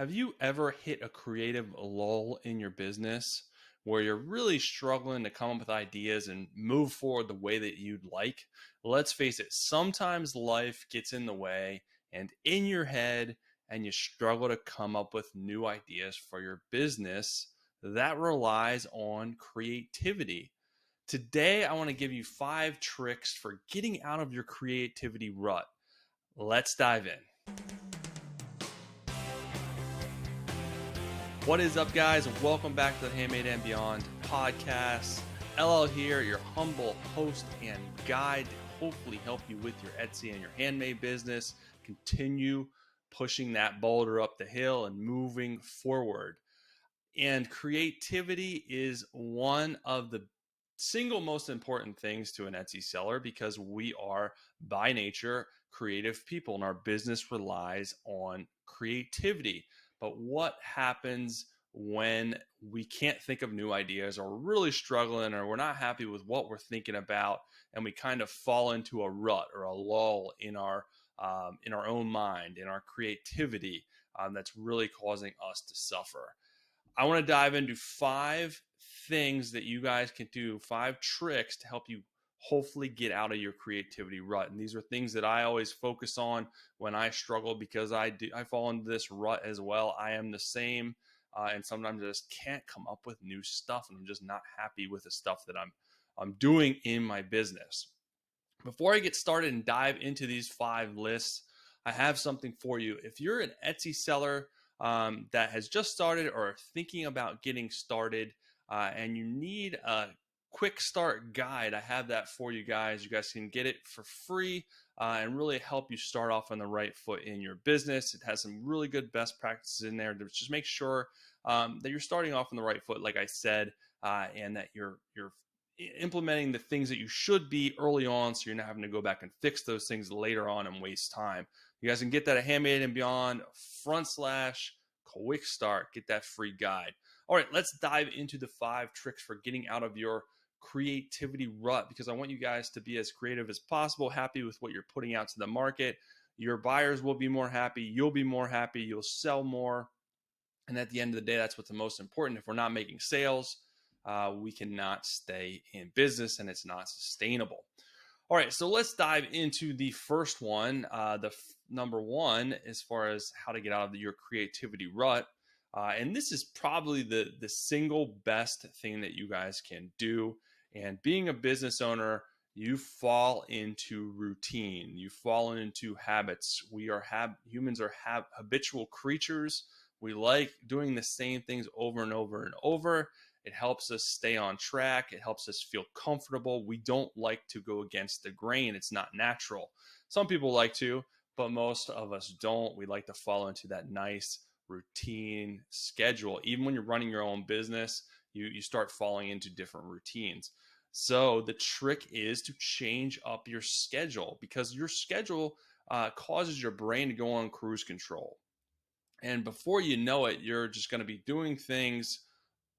Have you ever hit a creative lull in your business where you're really struggling to come up with ideas and move forward the way that you'd like? Let's face it, sometimes life gets in the way and in your head, and you struggle to come up with new ideas for your business that relies on creativity. Today, I want to give you 5 tricks for getting out of your creativity rut. Let's dive in. What is up, guys? Welcome back to the Handmade and Beyond podcast. LL here, your humble host and guide to hopefully help you with your Etsy and your handmade business. Continue pushing that boulder up the hill and moving forward. And creativity is one of the single most important things to an Etsy seller because we are by nature creative people and our business relies on creativity. But what happens when we can't think of new ideas or we're really struggling or we're not happy with what we're thinking about and we kind of fall into a rut or a lull in our own mind, in our creativity, that's really causing us to suffer? I want to dive into 5 things that you guys can do, 5 tricks to help you hopefully get out of your creativity rut. And these are things that I always focus on when I struggle because I fall into this rut as well. I am the same, and sometimes I just can't come up with new stuff, and I'm just not happy with the stuff that I'm doing in my business. Before I get started and dive into these 5 lists, I have something for you. If you're an Etsy seller that has just started or thinking about getting started, and you need a quick start guide, I have that for you guys. You guys can get it for free and really help you start off on the right foot in your business. It has some really good best practices in there to just make sure that you're starting off on the right foot, like I said, and that you're implementing the things that you should be early on, so you're not having to go back and fix those things later on and waste time. You guys can get that at Handmade and Beyond /quick start. Get that free guide. All right, let's dive into the 5 tricks for getting out of your creativity rut, because I want you guys to be as creative as possible, happy with what you're putting out to the market. Your buyers will be more happy. You'll be more happy. You'll sell more. And at the end of the day, that's what's the most important. If we're not making sales, we cannot stay in business, and it's not sustainable. All right, so let's dive into the first one. Number one, as far as how to get out of your creativity rut. And this is probably the single best thing that you guys can do. And being a business owner, you fall into routine. You fall into habits. Humans are habitual creatures. We like doing the same things over and over and over. It helps us stay on track. It helps us feel comfortable. We don't like to go against the grain. It's not natural. Some people like to, but most of us don't. We like to fall into that nice routine schedule. Even when you're running your own business, you start falling into different routines. So the trick is to change up your schedule, because your schedule causes your brain to go on cruise control. And before you know it, you're just going to be doing things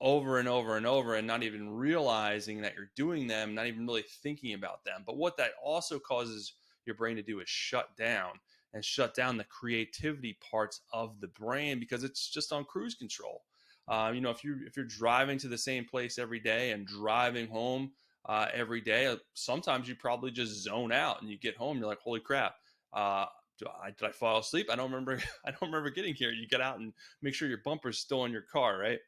over and over and over and not even realizing that you're doing them, not even really thinking about them. But what that also causes your brain to do is shut down the creativity parts of the brain, because it's just on cruise control. If you're driving to the same place every day and driving home every day, sometimes you probably just zone out and you get home, you're like, holy crap. Did I fall asleep? I don't remember. I don't remember getting here. You get out and make sure your bumper's still in your car, right?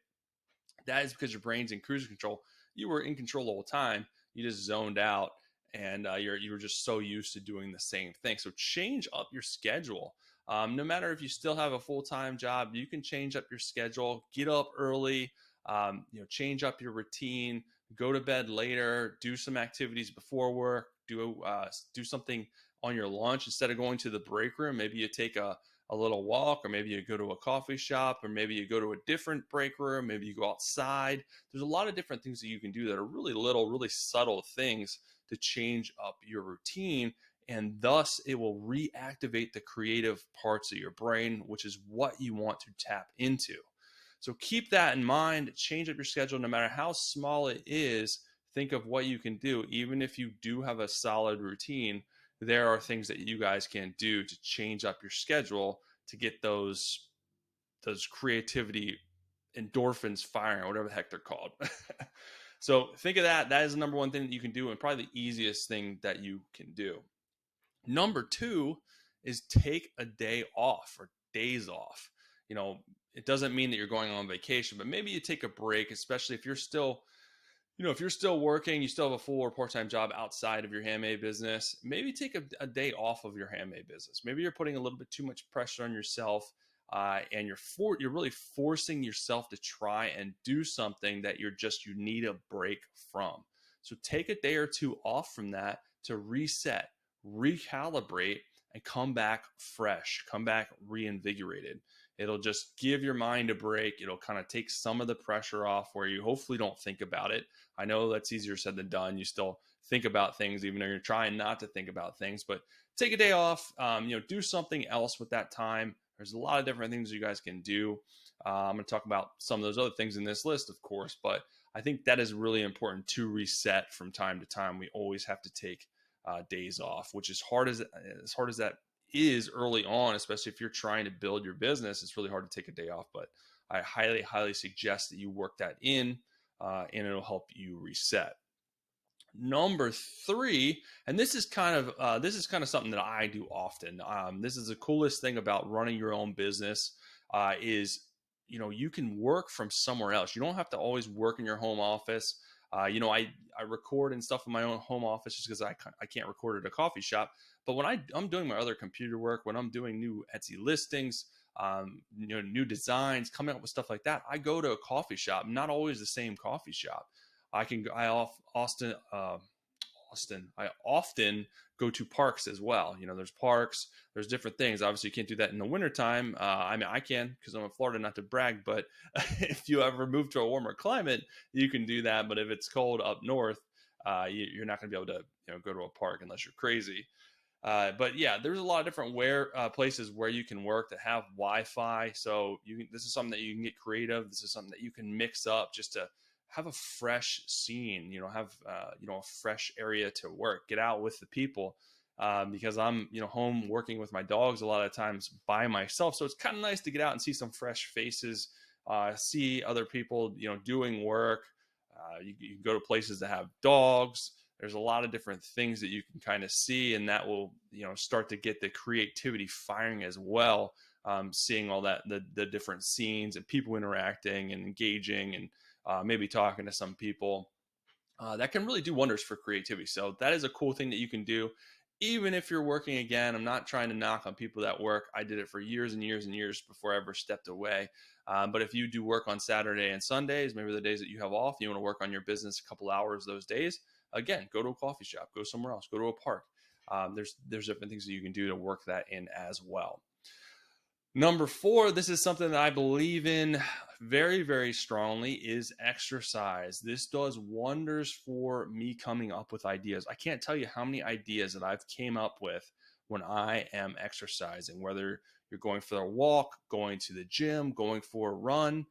That is because your brain's in cruise control. You were in control the whole time. You just zoned out, and you were just so used to doing the same thing. So change up your schedule. No matter if you still have a full-time job, you can change up your schedule. Get up early. Change up your routine. Go to bed later. Do some activities before work. Do something on your lunch instead of going to the break room. Maybe you take a little walk, or maybe you go to a coffee shop, or maybe you go to a different break room. Maybe you go outside. There's a lot of different things that you can do that are really little, really subtle things to change up your routine. And thus it will reactivate the creative parts of your brain, which is what you want to tap into. So keep that in mind. Change up your schedule, no matter how small it is. Think of what you can do. Even if you do have a solid routine, there are things that you guys can do to change up your schedule to get those those creativity endorphins firing, or whatever the heck they're called. So think of that. That is the number one thing that you can do, and probably the easiest thing that you can do. Number two is take a day off or days off. You know, it doesn't mean that you're going on vacation, but maybe you take a break, especially if you're still, if you're still working, you still have a full or part-time job outside of your handmade business, maybe take a day off of your handmade business. Maybe you're putting a little bit too much pressure on yourself, and you're really forcing yourself to try and do something that you need a break from. So take a day or two off from that to reset, recalibrate, and come back fresh, come back reinvigorated. It'll just give your mind a break. It'll kind of take some of the pressure off where you hopefully don't think about it. I know that's easier said than done. You still think about things, even though you're trying not to think about things. But take a day off. Do something else with that time. There's a lot of different things you guys can do. I'm going to talk about some of those other things in this list, of course. But I think that is really important to reset from time to time. We always have to take days off, which is hard as that is early on, especially if you're trying to build your business. It's really hard to take a day off, but I highly, highly suggest that you work that in, and it'll help you reset. Number three, and this is kind of something that I do often. This is the coolest thing about running your own business, is you can work from somewhere else. You don't have to always work in your home office. I record and stuff in my own home office just because I can't record at a coffee shop. But when I'm doing my other computer work, when I'm doing new Etsy listings, new designs, coming up with stuff like that, I go to a coffee shop. Not always the same coffee shop. I often go to parks as well. There's parks, there's different things. Obviously, you can't do that in the wintertime. I can, because I'm in Florida, not to brag, but if you ever move to a warmer climate, you can do that. But if it's cold up north, you're not going to be able to go to a park unless you're crazy. But yeah, there's a lot of different places where you can work that have Wi-Fi. So this is something that you can get creative. This is something that you can mix up just to have a fresh scene, have, a fresh area to work, get out with the people, because I'm, home working with my dogs a lot of times by myself. So it's kind of nice to get out and see some fresh faces, see other people, doing work. You can go to places that have dogs. There's a lot of different things that you can kind of see, and that will, start to get the creativity firing as well. Seeing all that, the different scenes and people interacting and engaging, and maybe talking to some people, that can really do wonders for creativity. So that is a cool thing that you can do, even if you're working. Again, I'm not trying to knock on people that work. I did it for years and years and years before I ever stepped away. But if you do work on Saturday and Sundays, maybe the days that you have off, you want to work on your business a couple hours those days, again, go to a coffee shop, go somewhere else, go to a park. There's different things that you can do to work that in as well. Number four, this is something that I believe in very, very strongly, is exercise. This does wonders for me coming up with ideas. I can't tell you how many ideas that I've came up with when I am exercising, whether you're going for a walk, going to the gym, going for a run.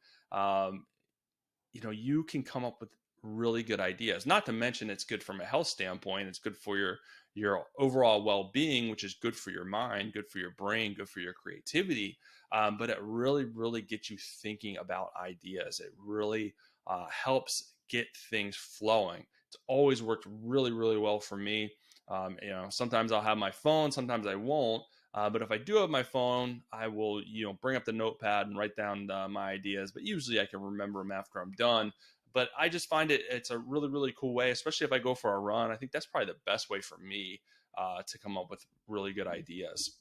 You can come up with really good ideas. Not to mention, it's good from a health standpoint. It's good for your overall well-being, which is good for your mind, good for your brain, good for your creativity. But it really, really gets you thinking about ideas. It really helps get things flowing. It's always worked really, really well for me. Sometimes I'll have my phone, sometimes I won't. But if I do have my phone, I will, bring up the notepad and write down my ideas. But usually I can remember them after I'm done. But I just find it's a really, really cool way, especially if I go for a run. I think that's probably the best way for me to come up with really good ideas.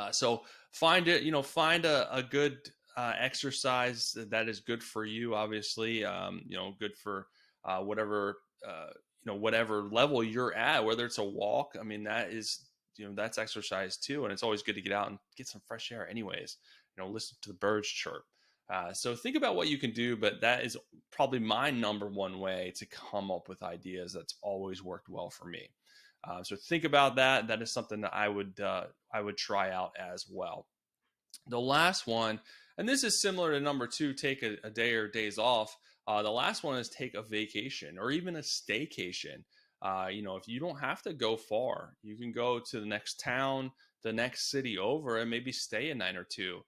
So find a good exercise that is good for you, obviously, good for whatever, whatever level you're at, whether it's a walk. I mean, that is, that's exercise too. And it's always good to get out and get some fresh air anyways, listen to the birds chirp. So think about what you can do, but that is probably my number one way to come up with ideas. That's always worked well for me. So think about that. That is something that I would try out as well. The last one, and this is similar to number two, take a day or days off. The last one is take a vacation or even a staycation. If you don't have to go far, you can go to the next town, the next city over, and maybe stay a night or two.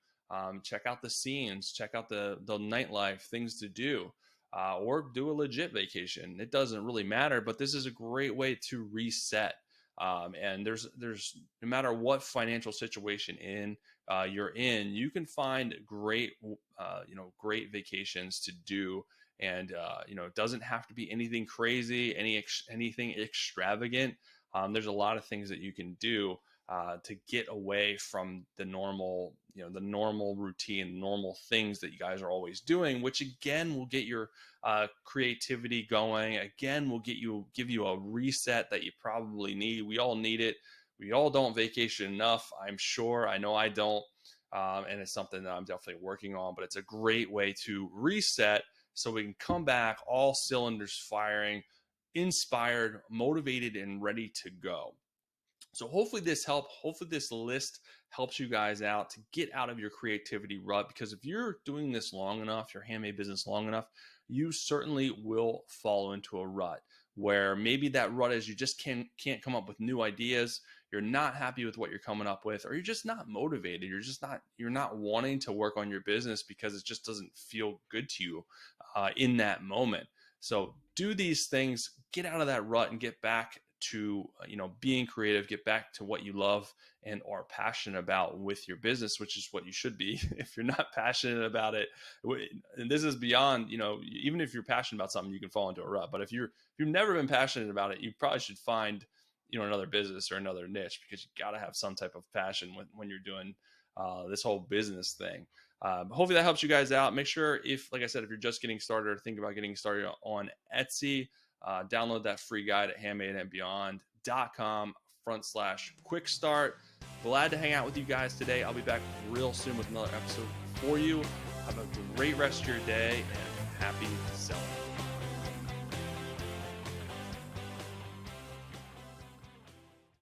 check out the scenes, check out the nightlife, things to do, or do a legit vacation. It doesn't really matter, but this is a great way to reset. And there's no matter what financial situation you're in, you can find great great vacations to do. And it doesn't have to be anything crazy, anything extravagant. There's a lot of things that you can do to get away from the normal, the normal routine, normal things that you guys are always doing, which again will get your creativity going. Again, will give you a reset that you probably need. We all need it. We all don't vacation enough, I'm sure. I know I don't. And it's something that I'm definitely working on, but it's a great way to reset so we can come back all cylinders firing, inspired, motivated, and ready to go. So hopefully this list helps you guys out to get out of your creativity rut, because if you're doing this long enough, your handmade business long enough, you certainly will fall into a rut where maybe that rut is you just can't come up with new ideas. You're not happy with what you're coming up with, or you're just not motivated. You're not wanting to work on your business because it just doesn't feel good to you in that moment. So do these things, get out of that rut and get back to being creative, get back to what you love and are passionate about with your business, which is what you should be. If you're not passionate about it, and this is beyond, even if you're passionate about something, you can fall into a rut. But if you've never been passionate about it, you probably should find another business or another niche, because you got to have some type of passion when you're doing this whole business thing. Hopefully that helps you guys out. Make sure, like I said, if you're just getting started or think about getting started on Etsy, download that free guide at handmadeandbeyond.com/quick start. Glad to hang out with you guys today. I'll be back real soon with another episode for you. Have a great rest of your day and happy selling.